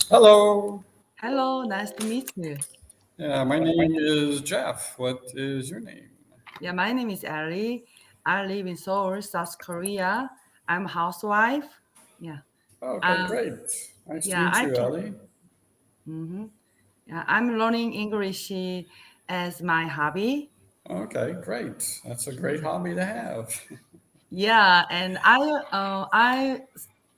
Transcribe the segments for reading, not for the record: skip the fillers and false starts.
Hello. Hello, nice to meet you. Yeah, my name is Jeff. What is your name? Yeah, my name is Ali. I live in Seoul, South Korea. I'm a housewife. Yeah. Okay, Um, great. Nice to yeah, meet I you, can. Ellie. hmm Yeah, I'm learning English as my hobby. Okay, great. That's a great hobby to have. Yeah, and I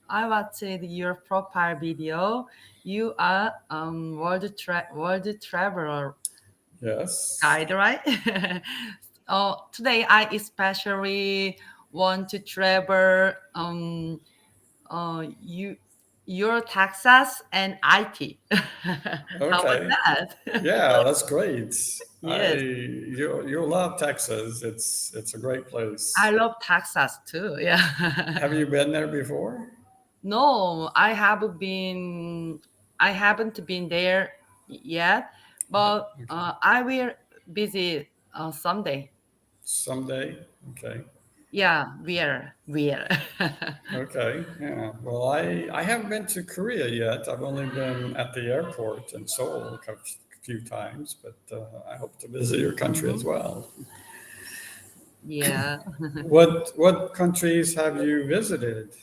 watched your profile video. You are world traveler Yes. guide, right? Today I especially want to travel you your Texas and IT. How about Okay. that? Yeah, that's great. Yes, You'll love Texas. It's a great I place. love Texas too. Yeah. Have you been there before? No, I haven't been there yet, but Okay. I will visit someday. Someday. Okay. Yeah, where? Okay, yeah. Well, I haven't been to Korea yet. I've only been at the airport in Seoul a few times, but I hope to visit your country as Mhm. well. Yeah. What countries have you visited?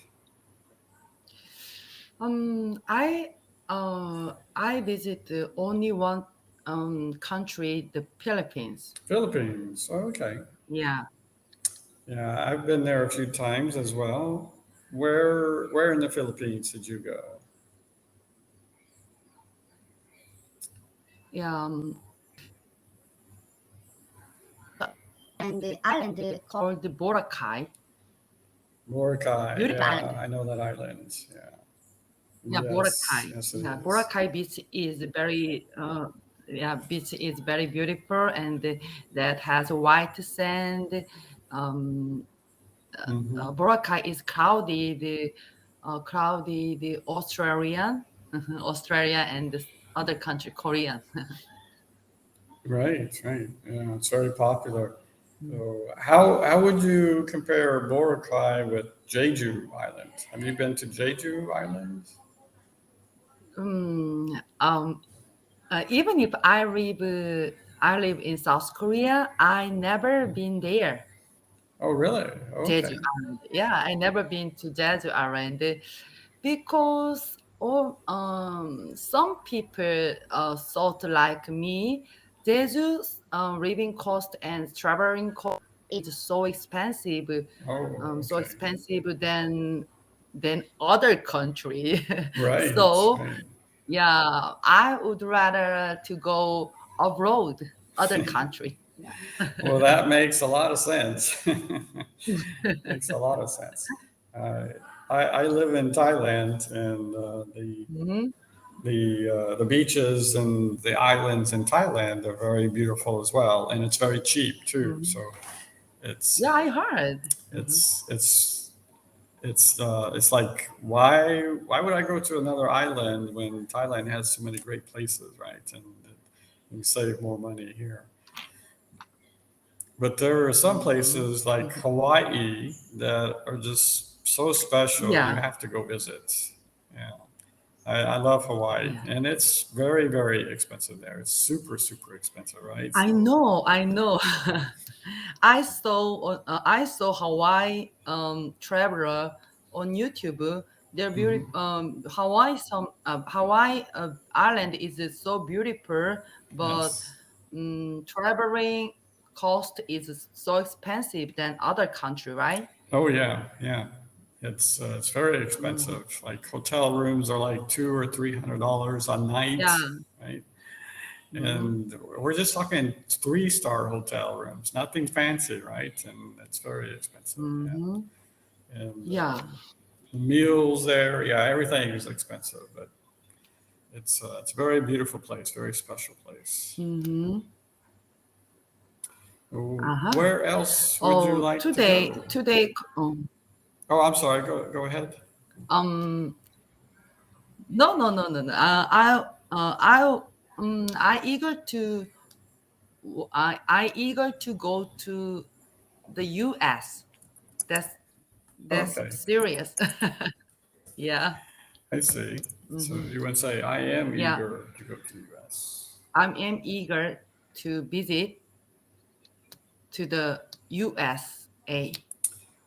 I visit only one country, the Philippines. Philippines. Oh, okay. Yeah. Yeah, I've been there a few times as well. Where in the Philippines did you go? Yeah. And the island called the Boracay. Boracay. Beautiful Yeah, island. I know that island. Yeah. Yeah, Yes, Boracay. yes, it Yeah, is. Boracay beach is very beach is very beautiful, and that has white sand. Um, Mm-hmm. Boracay is cloudy. The Australian, Australia and the other country, Korean. Right, right. Yeah, it's very popular. So how would you compare Boracay with Jeju Island? Have you been to Jeju Island? Mm, um, Even if I live in South Korea, I never been there. Oh, really? Jeju Okay. Island. Yeah, I never been to Jeju Island because some people thought like me. Jeju's living cost and traveling cost is Oh, so okay. expensive than other country. Right, So right. yeah, I would rather to go abroad, other country. Yeah. Well, that makes a lot of sense. Makes a lot of sense. Uh, I live in Thailand, and Mhm. the beaches and the islands in Thailand are very beautiful as well, and it's very cheap too. Mhm. So it's Yeah, I heard. Mhm. it's it's it's like why would I go to another island when Thailand has so many great places, right? And you save more money here. But there are some Mhm. places like Mhm. Hawaii that are just so special. You Yeah, have to go visit. Yeah, I love Hawaii, yeah. and it's very very expensive there. It's super super expensive, right? I So know, I know. I saw Hawaii traveler on YouTube. They're beautiful. mhm. Hawaii island is so beautiful, but Yes. traveling cost is so expensive than other country, right? Oh yeah, yeah. It's very Mhm. expensive. Like hotel rooms are like $200 or $300 a night, Yeah. right? hmm And we're just talking 3-star hotel rooms, nothing fancy, right? And it's very expensive. Yeah. hmm And Yeah. meals there, yeah, everything is expensive, but it's a very beautiful place, very special place. hmm Uh-huh. Where else would you Oh, like to today, go? today, Oh, I'm sorry. Go ahead. um, no, no, no, no, no. I eager to, I eager to go to the U.S. That's Okay. serious. Yeah. I see. So Hmm. you would say, I am Yeah, eager to go to the US. I am eager to visit to the USA.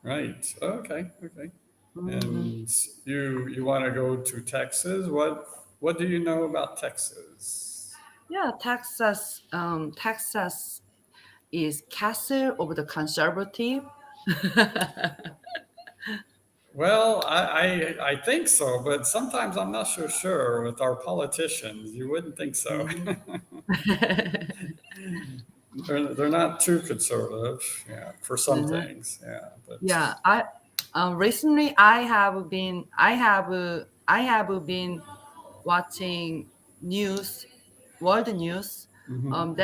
Right. Okay. Okay. Hmm. And you want to go to Texas? What do you know about Texas? Yeah, Texas is castle of the conservative. Well, I think so, but sometimes I'm not so sure with our politicians. You wouldn't think so. Mhm. They're not too conservative, yeah, for some Mhm. things, yeah. But Yeah, I recently I have been watching news, world news. mhm.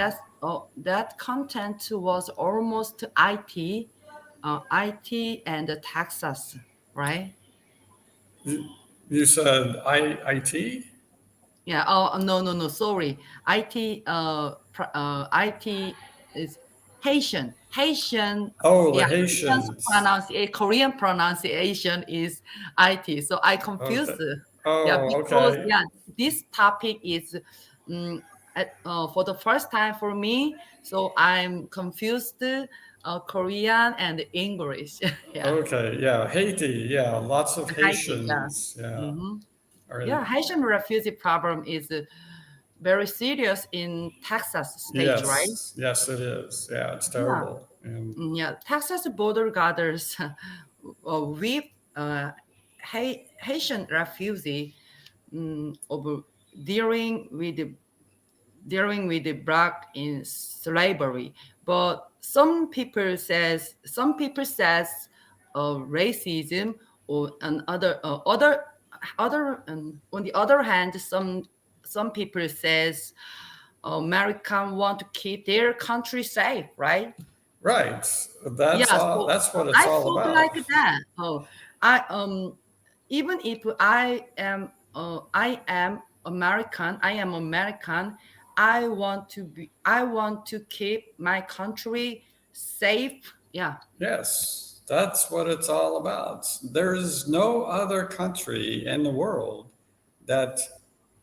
That content was almost IT and Texas, right? you, you said IT? Yeah. Oh no, no, no. Sorry. IT is Haitian. Haitian. Oh, the Yeah. Haitian's Haitians. Korean pronunciation is IT. So I confused. Okay. Yeah, Oh, because okay. yeah, this topic is for the first time for me. So I'm confused. Korean and English. Yeah. Okay, yeah, Haiti, yeah, lots of Haiti. Yeah. Haitians, yeah. Hmm. Are, Yeah. Haitian refugee problem is very serious in Texas state, right? yes, yes, it is. Yeah, it's Yeah. terrible. And Yeah. Texas border guards with Haitian refugee over dealing with the black in slavery. But some people says racism, or another other on the other hand, some people says American want to keep their country safe, right? right, Yeah, so that's what it's I all thought like about. that. Oh, I even if I am American, I want to keep my country safe. Yeah. Yes, that's what it's all about. There's no other country in the world that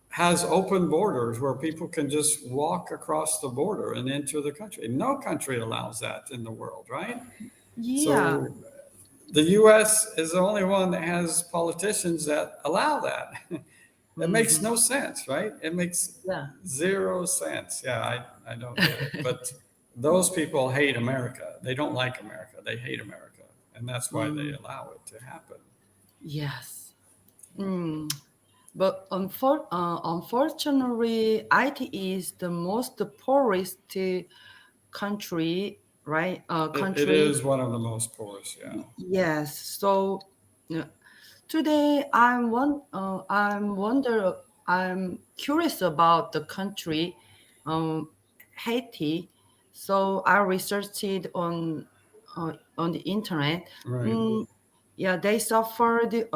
has open borders where people can just walk across the border and enter the country. No country allows that in the world, right? Yeah. So the US is the only one that has politicians that allow that. It makes Hmm. no sense, right? It makes Yeah. zero sense. Yeah, I don't get it. But those people hate America. They don't like America. They hate America. And that's why they Mm, allow it to happen. yes. Mm. But unfortunately, IT is the most poorest country, right? It Country. is one of the most poorest, yeah. Yes. So uh, today I'm curious about the country, Haiti. So I researched it on the internet. Right. Mm, yeah, they suffered the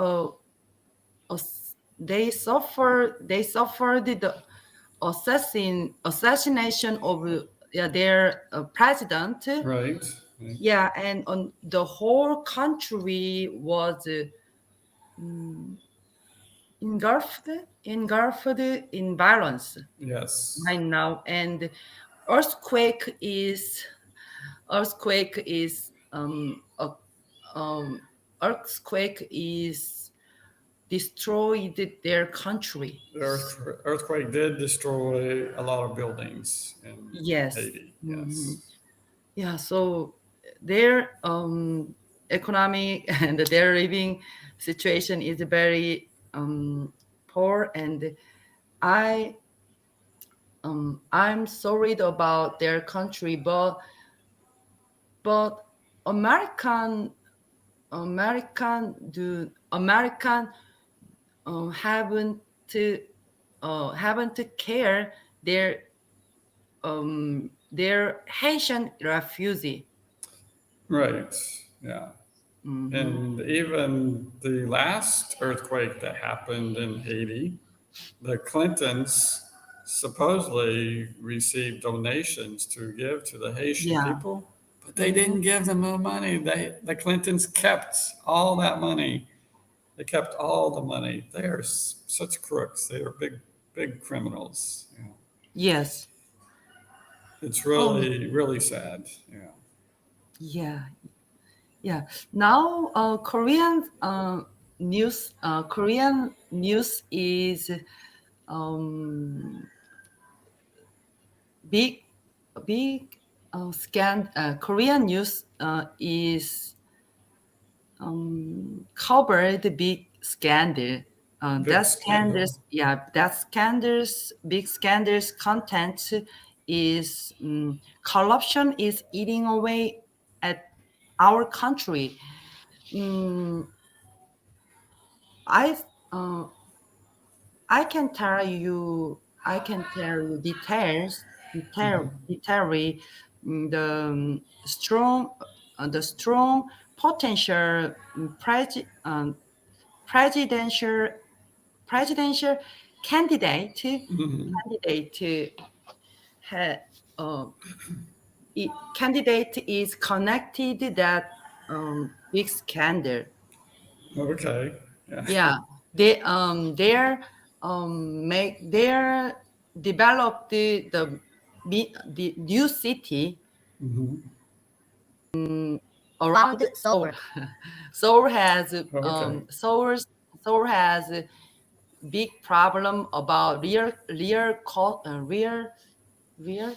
assassination of yeah, their president. Right. Right. Yeah, and on the whole country was engulfed engulfed in violence Yes. right now. And earthquake is earthquake is a, um, earthquake is destroyed their country. The earthquake did destroy a lot of buildings in Yes. Haiti. Mhm. Yes. Yeah, so their economic and their living situation is very poor. And I I'm sorry about their country, but American American haven't to haven't to care their Haitian refugee. Right. Yeah. Hmm. And even the last earthquake that happened in Haiti, the Clintons supposedly received donations to give to the Haitian Yeah. people, but they Hmm. didn't give them the money. The Clintons kept all that money They kept all the money. They are such crooks. They are big criminals. You know. Yes. It's Oh, really sad. Yeah. yeah, yeah. Now, Korean news is um, big, big Korean news is covered the big scandal. Big scandal. Big scandals content is corruption is eating away at our country. Mm, I uh, I can tell you detail the strong potential presidential presidential candidate Hmm. candidate ha, uh, candidate is connected that big scandal. Okay. Yeah. Yeah, they're make they're develop the new city Hmm. around Seoul. Seoul has Okay. Seoul has a big problem about real Real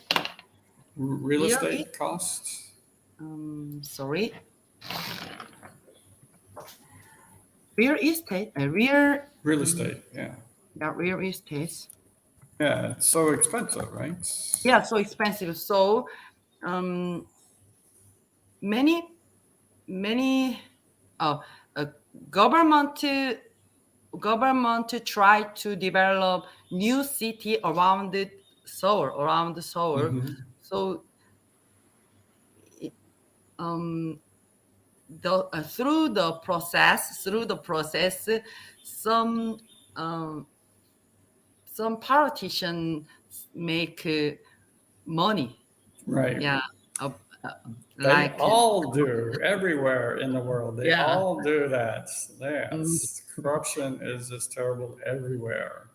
real estate costs. sorry real estate Real um, estate. Yeah. yeah, real estate. Yeah. It's so expensive, right? Yeah, so expensive. So um, many many uh, uh, government government try to develop new city around the Seoul. Hmm. So um, through the process, some um, some politicians make money. Right. Yeah, uh, uh, They like all do everywhere in the world. They yeah. all do that. Mm, Yes. Corruption is just terrible everywhere.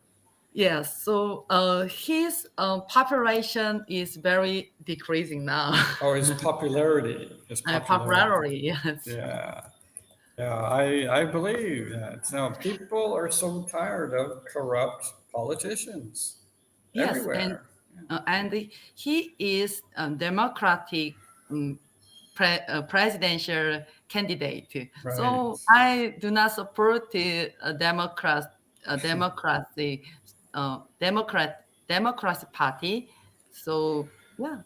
yeah, so his population is very decreasing now. Oh, his popularity. His popularity. Popularity, yes. Yeah. Yeah. I believe that. Now, people are so tired of corrupt politicians Yes, everywhere. and he is a democratic um, presidential candidate. Right. So I do not support the democracy, democracy party. So yeah,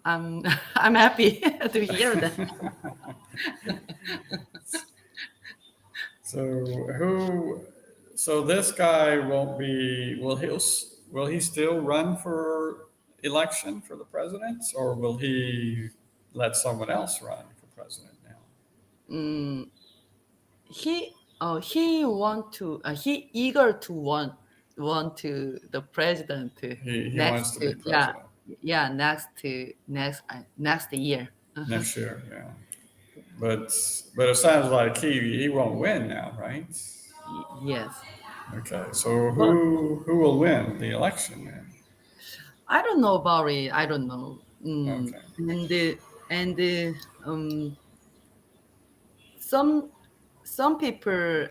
I'm I'm happy to hear that. So who? So this guy won't be. Will he still run for election for the president, or will he let someone else run for president now? Mm, he want to he eager to want to the president He next wants to be to yeah president next year. next year. Yeah, but it sounds like he won't win now, right? Yes, Okay, so but who will win the election then? I don't know about it. I don't know. Okay. And some some people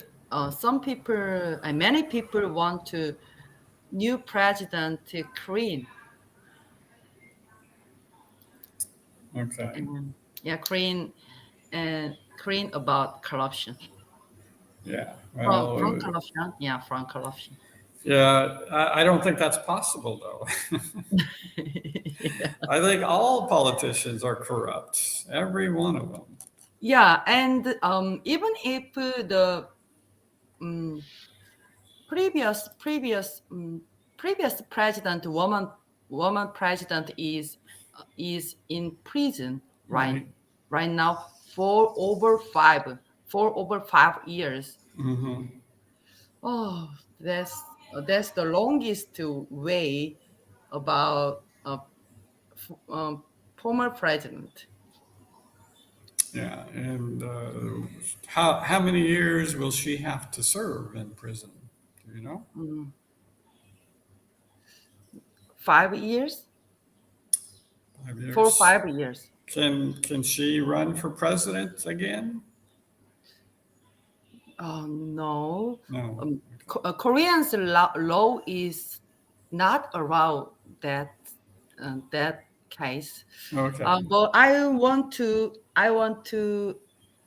many people want to new president Korean. Okay. Yeah, Korean about corruption. Yeah. From Well, corruption. Yeah, from corruption. yeah, I don't think that's possible, though. Yeah. I think all politicians are corrupt, every one of them. Yeah, and even if the um, previous previous previous president woman president is in prison Right. right now for over 5 years. Hmm. Oh, that's the longest way about former president. Yeah, and how many years will she have to serve in prison? Do you know? Mm, 5 years, 5 years. 5 years. Can she run for president again? No, No. Korean's law is not around that case. Okay. But I want to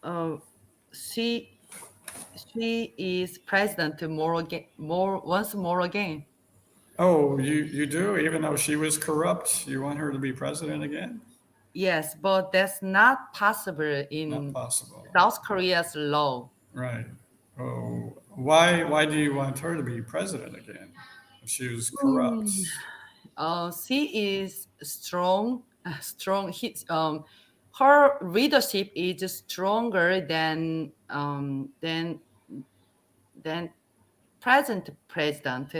uh, see she is president more again, more once more again. Oh, you do? Even though she was corrupt, you want her to be president again? Yes, but that's not possible Not in possible. South Korea's law. Right. Oh, why do you want her to be president again? If she was corrupt. Mm. She is strong, strong. Her leadership is stronger than present President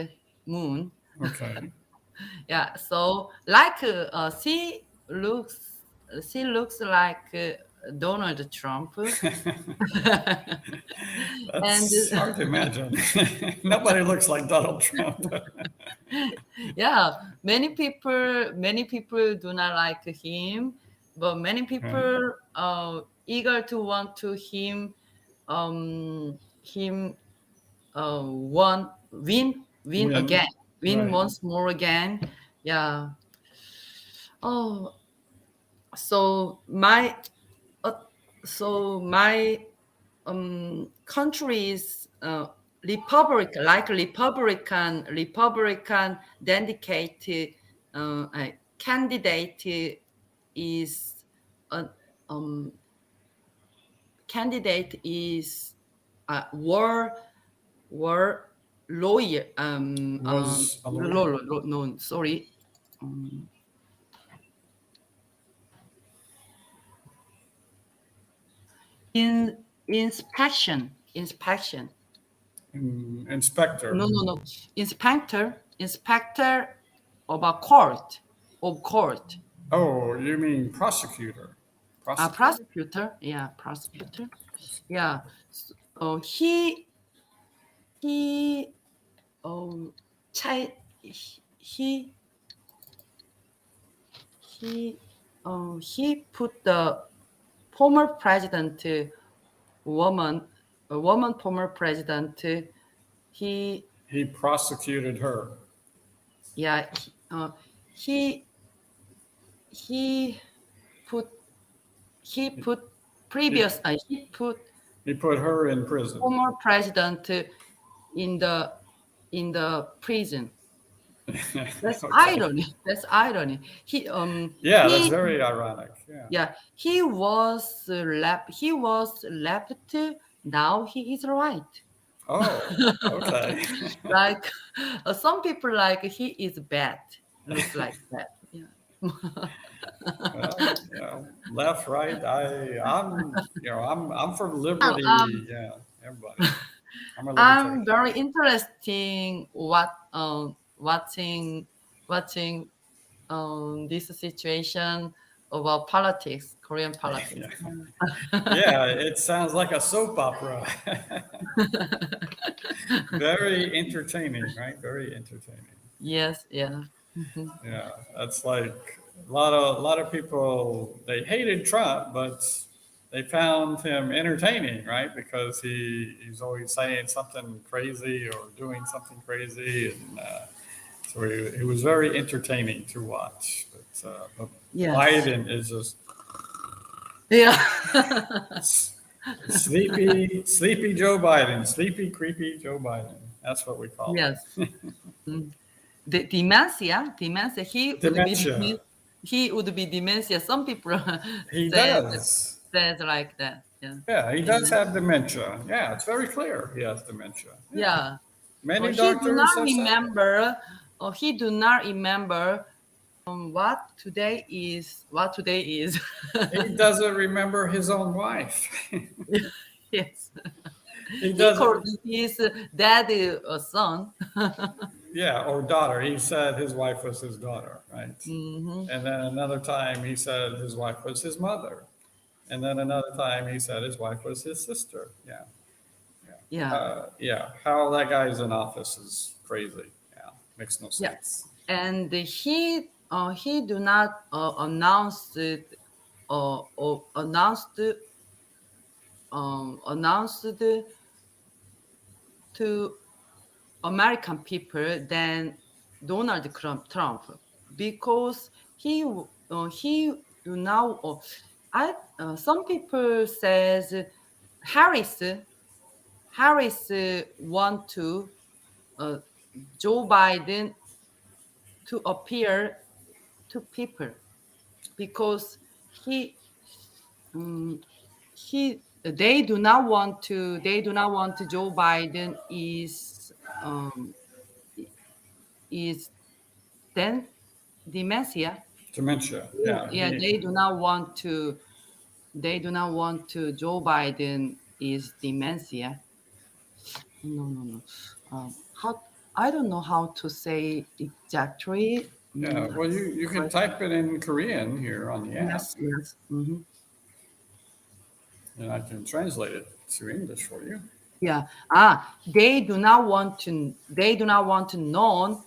Moon. Okay. Yeah, so like she looks like Donald Trump, and That's hard to imagine. Nobody looks like Donald Trump. yeah, many people do not like him, but many Right. people eager to want to him win again, When, win right. once more again. Yeah. Oh, so my uh, my country's republican dedicated candidate is uh, um, candidate is war lawyer Was a lawyer. no, sorry, um, in inspection. Inspector. No. Inspector of a court, of court. Oh, you mean prosecutor? A Prosecutor? prosecutor. Yeah, prosecutor. Yeah. So he um chi- he he put the former president woman a woman former president he He prosecuted her. yeah he he put he He, put he, he put he put her in prison. former president in the prison. That's Okay. irony. That's irony. Yeah, that's He very ironic. Yeah. yeah he was left. Now he is right. Oh, okay. Like some people like he is bad. Looks like that. Yeah. Well, left, right. I'm for Now, liberty. Yeah, everybody. I'm a I'm libertarian. very interesting watching this situation about politics, Korean politics. Yeah, yeah. It sounds like a soap opera. Very entertaining, right? Very entertaining. Yes, yeah. Mhm. Yeah, that's like a lot of people. They hated Trump, but they found him entertaining, right? Because he's always saying something crazy or doing something crazy, and so he was very entertaining to watch. But Yes. Biden is just Yeah. sleepy, sleepy Joe Biden, sleepy, creepy Joe Biden. That's what we call Yes. Mm. The dementia. him. Dementia. He would be dementia. Some people He said does. says like that. Yeah. Yeah, he does have Dementia. dementia. Yeah, it's very clear he has dementia. Yeah. Yeah. Many But he do not doctors have said it. remember, or he do not remember what today is. He doesn't remember his own wife. Yes. He He called doesn't, his daddy a son. yeah, or daughter. He said his wife was his daughter, right? Hmm. And then another time he said his wife was his mother. And then another time he said his wife was his sister. Yeah. Yeah. Yeah, Yeah. How that guy's in office is crazy. Yeah. Makes no yeah. sense. And he do not announce it, announced to American people than Trump, because he do now. I Some people says Harris Harris want to uh, Joe Biden to appear to people, because he he they do not want Joe Biden is then dementia. Dementia. Yeah. Yeah, they do not want to Joe Biden is dementia. No, no, no. How I don't know how to say exactly. Yeah. Well, you can But type it in Korean here on the app, yes, yes. and I can translate it to English for you. Yeah. They do not want to. They do not want to know.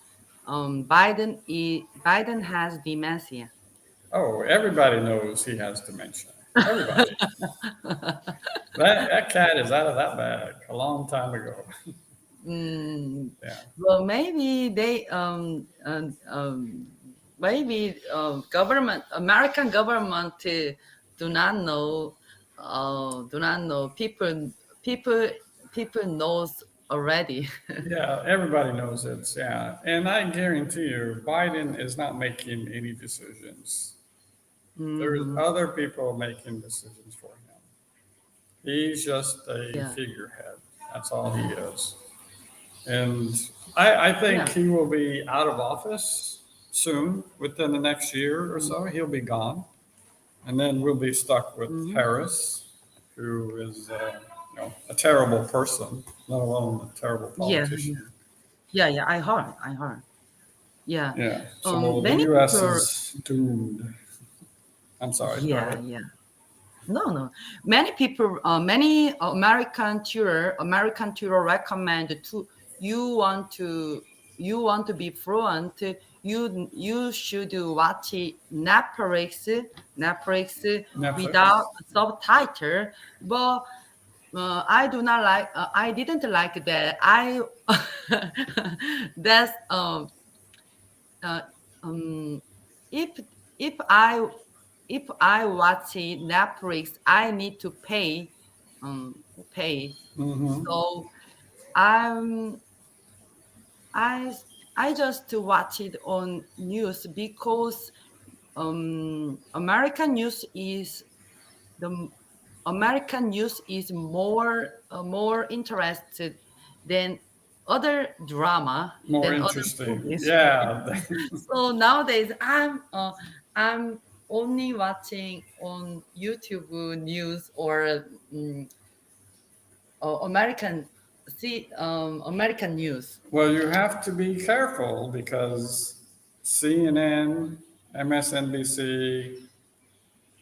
Biden has dementia. Oh, everybody knows he has dementia. Everybody. That cat is out of that bag a long time ago. Mm, Yeah. well, maybe government, American government do not know, do not know. People, people knows already. Yeah, everybody knows it. Yeah. And I guarantee you, Biden is not making any decisions. There's Hmm. other people making decisions for him. He's just a Yeah, figurehead. That's all he is. And I think yeah. he will be out of office soon, within the next year or so. He'll be gone. And then we'll be stuck with Mm-hmm. Harris, who is a terrible person, let alone a terrible Yeah, yeah, politician. yeah, yeah. I heard. Yeah. Yeah. So the Many U.S. people. is doomed. I'm sorry. Go Yeah, ahead. yeah. No, no. Many American tutor recommend to you want to you want to be fluent. You should watch Netflix without Netflix. subtitle. But I didn't like that. That's uh, um if if I if I watch Netflix, I need to pay. Mm-hmm. So I'm I I just watch it on news, because American news is the American news is more interested than More other interesting. movies. Yeah. So nowadays I'm only watching on YouTube news, or American news. Well, you have to be careful because CNN, MSNBC,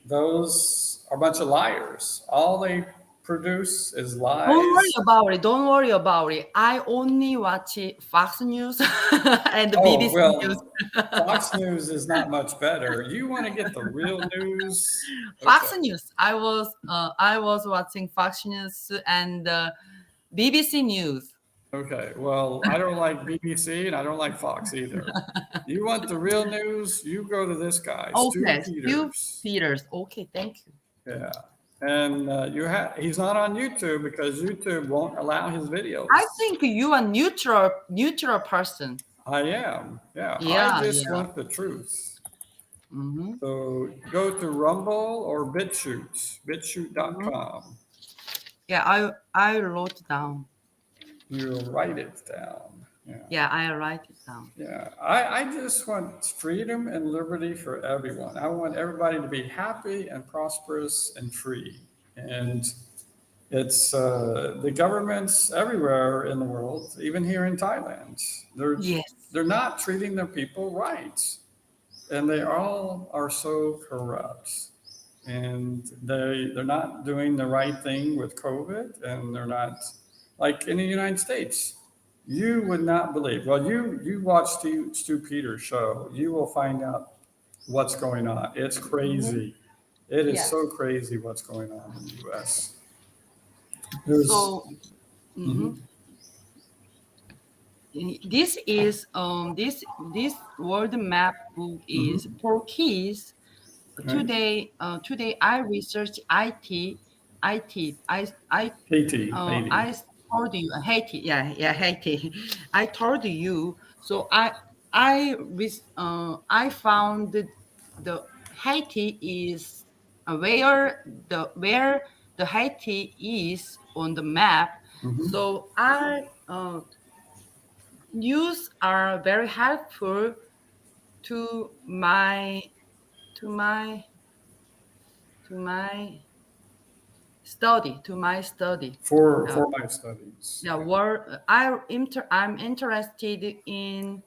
those are a bunch of liars. All they produce is Don't worry lies. about it. Don't worry about it. I only watch Fox News and the Oh, BBC News. well, Fox News is not much better. You want to get the real news? Fox Okay. News. I was watching Fox News and BBC News. Okay. Well, I don't like BBC and I don't like Fox either. You want the real news? You go to this guy, Stu Okay, Stu Peters. Peters. Okay, thank you. Yeah. And he's not on YouTube because YouTube won't allow his I videos. think you are neutral person. I am. Yeah. I Yeah, just yeah. want the truth. Mm-hmm. So go to Rumble or BitChute, Mm-hmm. bitchute.com. Yeah, I wrote down. You'll write it down. Yeah. Yeah, I write it down. Yeah. I just want freedom and liberty for everyone. I want everybody to be happy and prosperous and free. And it's the governments everywhere in the world, even here in Thailand. They're Yes. they're not treating their people right, and they all are so corrupt. and they're not doing the right thing with COVID, and they're not like in the United States. You would not believe. Well, you watch Stu Peters' show, you will find out what's going on. It's Mhm. crazy. It is Yes. so crazy what's going on in the U.S. There's So mhm, mhm. This is this world map book is mhm, for kids. right. Today I research IT. Haiti. I told you Haiti. Yeah, yeah, Haiti. I told you. So I found the Haiti is where the Haiti is on the map. Mhm. So I news are very helpful to my to my to my to my study. For Yeah, my studies. yeah. Yeah. I'm interested in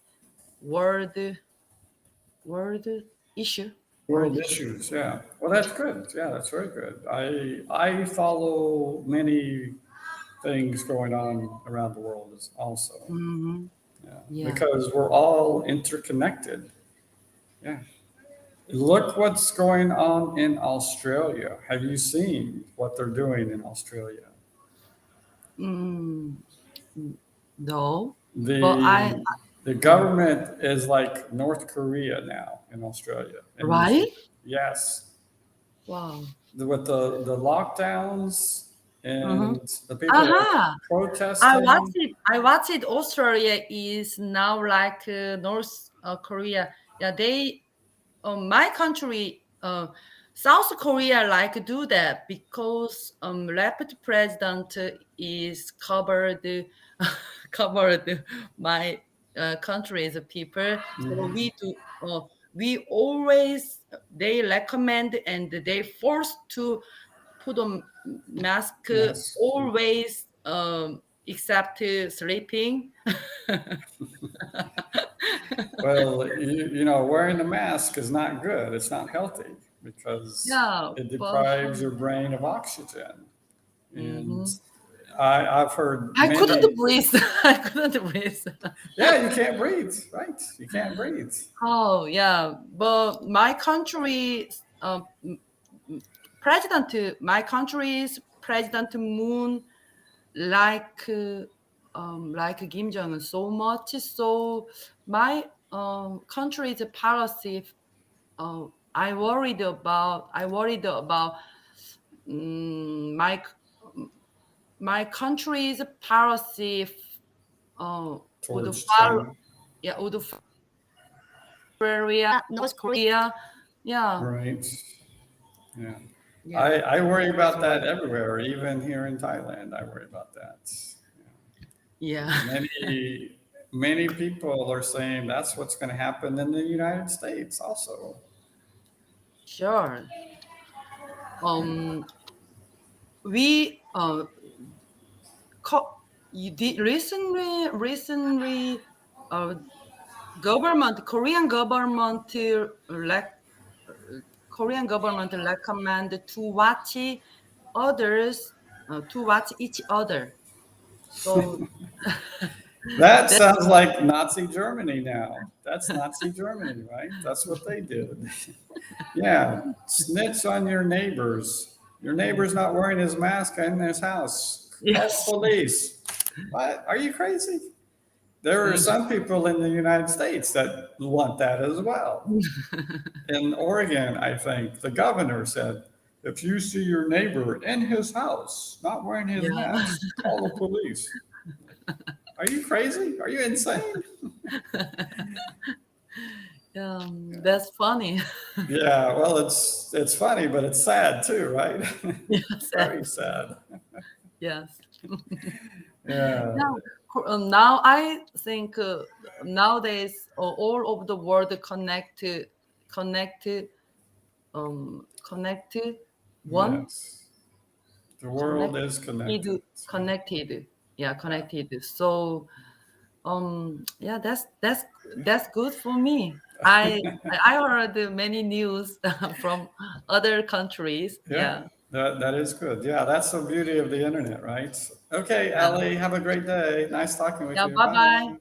world world issue, world World issue. issues, yeah. Well, that's good. Yeah, that's very good. I follow many things going on around the world also. Hmm. Yeah, Yeah. because we're all interconnected. Yeah. Look what's going on in Australia. Have you seen what they're doing in Australia? Mm, no, but I The the government is like North Korea now in Australia. And you right. should, yes, Wow. with the lockdowns Mm-hmm. and the people are Aha. protesting. I watched it. Australia is now like North Korea. Yeah, they my country, South Korea, like do that because rapid president is covered covered my country's people. So Mhm. we do. We always they recommend and they forced to put on mask Yes. always except sleeping. Well, wearing a mask is not good. It's not healthy because Yeah, it but deprives your brain of oxygen. And mhm. I've heard I couldn't many, breathe. I couldn't breathe. yeah, you can't breathe, right? You can't breathe. Oh yeah, but my country, my country's President Moon like Kim Jong Un so much. So my country's policy. I worried about my country's policy. Would Towards follow. China. Yeah, would Korea, North Korea. Yeah, Right. Yeah. yeah. I worry about that everywhere, even here in Thailand. I worry about that. Yeah, Many people are saying that's what's going to happen in the United States also. sure. Um, we you did recently, uh, Korean government Korean government recommend others to watch each other. So That that's sounds like Nazi Germany now. That's Nazi Germany, right? That's what they did. Yeah, snitch on your neighbors. Your neighbor's not wearing his mask in his house. Call the yes. police. What? Are you crazy? There are some people in the United States that want that as well. In Oregon, I think the governor said, if you see your neighbor in his house not wearing his Yeah. mask, call the police. Are you crazy? Are you insane? That's funny. Yeah, well, it's funny, but it's sad too, right? Yes, Very sad. yes. Yeah, Now, now I think nowadays all over the world connect, connect one yes. The world is connected, connected. connected. Yeah, connected. So yeah, that's good for me. I I heard many news from other countries. Yeah, Yeah. that is good. Yeah, that's the beauty of the internet, right? Okay, Yeah. Ellie, have a great day. Nice talking with Yeah. you. Bye bye. Bye.